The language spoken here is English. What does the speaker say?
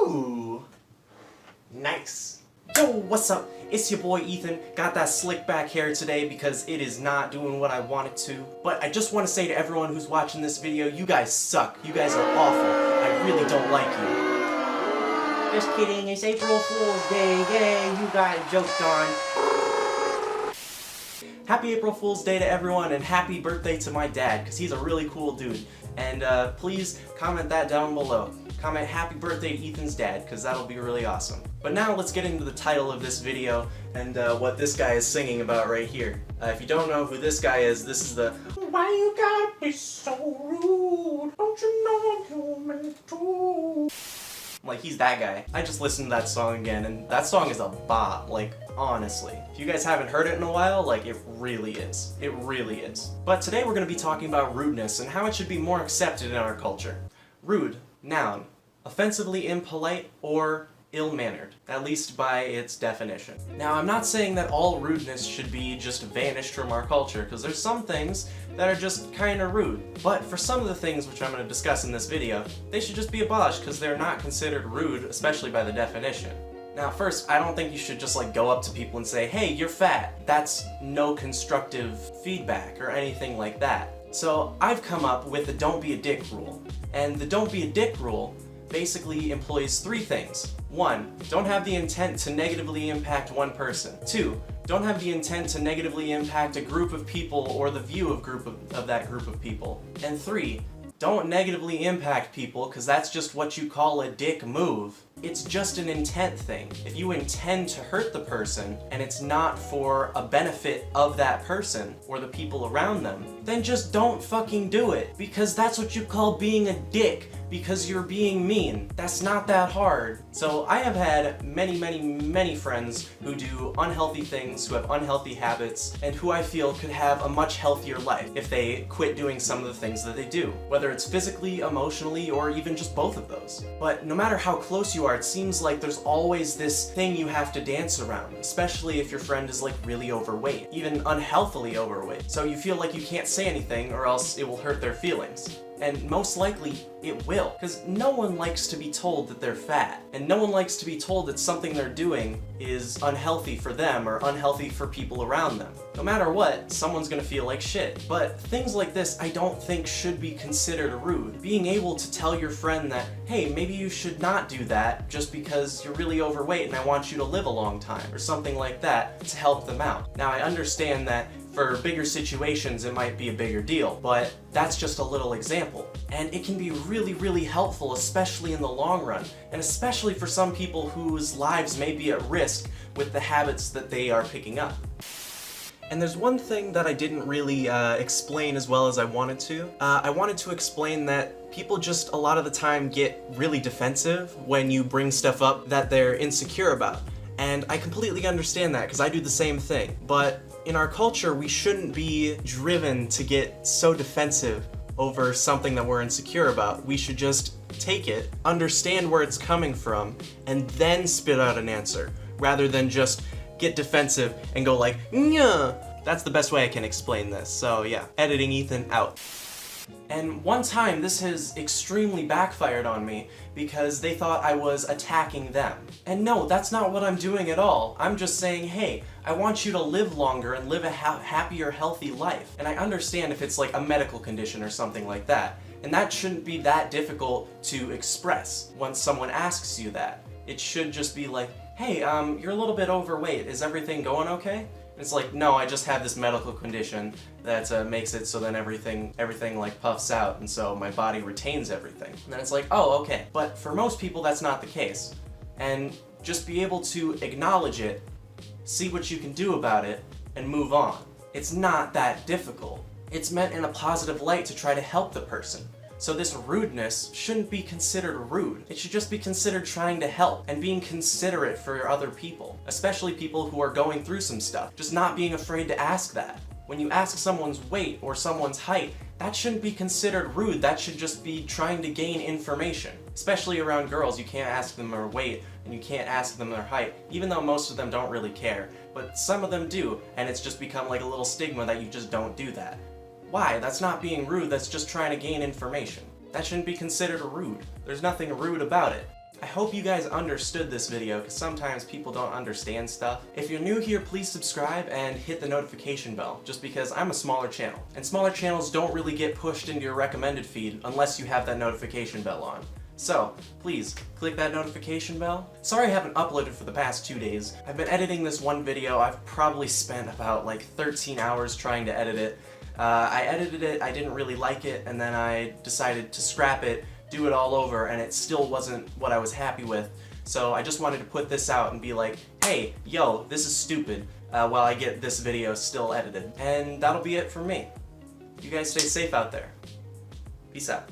Ooh, nice. Yo, what's up? It's your boy Ethan. Got that slick back hair today because it is not doing what I want it to. But I just want to say to everyone who's watching this video, you guys suck. You guys are awful. I really don't like you. Just kidding, it's April Fool's Day. Yay, you got joked on. Happy April Fool's Day to everyone, and happy birthday to my dad, because he's a really cool dude. And please comment that down below. Comment happy birthday to Ethan's dad, because that'll be really awesome. But now let's get into the title of this video and what this guy is singing about right here. If you don't know who this guy is, this is the "Why you got me so rude? Don't you know I'm human too?" Like, he's that guy. I just listened to that song again, and that song is a bop, like, honestly. If you guys haven't heard it in a while, like, it really is. It really is. But today we're going to be talking about rudeness and how it should be more accepted in our culture. Rude, noun, offensively impolite or ill-mannered, at least by its definition. Now, I'm not saying that all rudeness should be just vanished from our culture, because there's some things that are just kind of rude. But for some of the things which I'm going to discuss in this video, they should just be abolished because they're not considered rude, especially by the definition. Now, first, I don't think you should just like go up to people and say, "Hey, you're fat." That's no constructive feedback or anything like that. So I've come up with the don't be a dick rule. And the don't be a dick rule basically employs three things. 1. Don't have the intent to negatively impact one person. 2. Don't have the intent to negatively impact a group of people or the view of that group of people. And 3. Don't negatively impact people, because that's just what you call a dick move. It's just an intent thing. If you intend to hurt the person, and it's not for a benefit of that person or the people around them, then just don't fucking do it. Because that's what you call being a dick, because you're being mean. That's not that hard. So I have had many friends who do unhealthy things, who have unhealthy habits, and who I feel could have a much healthier life if they quit doing some of the things that they do. Whether it's physically, emotionally, or even just both of those. But no matter how close you are, it seems like there's always this thing you have to dance around, especially if your friend is like really overweight, even unhealthily overweight. So you feel like you can't say anything or else it will hurt their feelings. And most likely, it will. Because no one likes to be told that they're fat. And no one likes to be told that something they're doing is unhealthy for them or unhealthy for people around them. No matter what, someone's gonna feel like shit. But things like this I don't think should be considered rude. Being able to tell your friend that, hey, maybe you should not do that just because you're really overweight and I want you to live a long time, or something like that, to help them out. Now, I understand that for bigger situations, it might be a bigger deal, but that's just a little example. And it can be really helpful, especially in the long run, and especially for some people whose lives may be at risk with the habits that they are picking up. And there's one thing that I didn't really explain as well as I wanted to. I wanted to explain that people just a lot of the time get really defensive when you bring stuff up that they're insecure about. And I completely understand that, because I do the same thing. But in our culture, we shouldn't be driven to get so defensive over something that we're insecure about. We should just take it, understand where it's coming from, and then spit out an answer, rather than just get defensive and go like, "Nyah." That's the best way I can explain this. So yeah, editing Ethan out. And one time, this has extremely backfired on me because they thought I was attacking them. And no, that's not what I'm doing at all. I'm just saying, hey, I want you to live longer and live a happier, healthy life. And I understand if it's like a medical condition or something like that. And that shouldn't be that difficult to express once someone asks you that. It should just be like, hey, you're a little bit overweight. Is everything going okay? It's like, no, I just have this medical condition that makes it so then everything like puffs out, and so my body retains everything. And then it's like, oh, okay. But for most people, that's not the case. And just be able to acknowledge it, see what you can do about it, and move on. It's not that difficult. It's meant in a positive light to try to help the person. So this rudeness shouldn't be considered rude. It should just be considered trying to help and being considerate for other people, especially people who are going through some stuff. Just not being afraid to ask that. When you ask someone's weight or someone's height, that shouldn't be considered rude. That should just be trying to gain information. Especially around girls, you can't ask them their weight and you can't ask them their height, even though most of them don't really care. But some of them do, and it's just become like a little stigma that you just don't do that. Why? That's not being rude, that's just trying to gain information. That shouldn't be considered rude. There's nothing rude about it. I hope you guys understood this video, because sometimes people don't understand stuff. If you're new here, please subscribe and hit the notification bell, just because I'm a smaller channel. And smaller channels don't really get pushed into your recommended feed unless you have that notification bell on. So, please, click that notification bell. Sorry I haven't uploaded for the past 2 days. I've been editing this one video. I've probably spent about like 13 hours trying to edit it. I edited it, I didn't really like it, and then I decided to scrap it, do it all over, and it still wasn't what I was happy with. So I just wanted to put this out and be like, hey, yo, this is stupid, while I get this video still edited. And that'll be it from me. You guys stay safe out there. Peace out.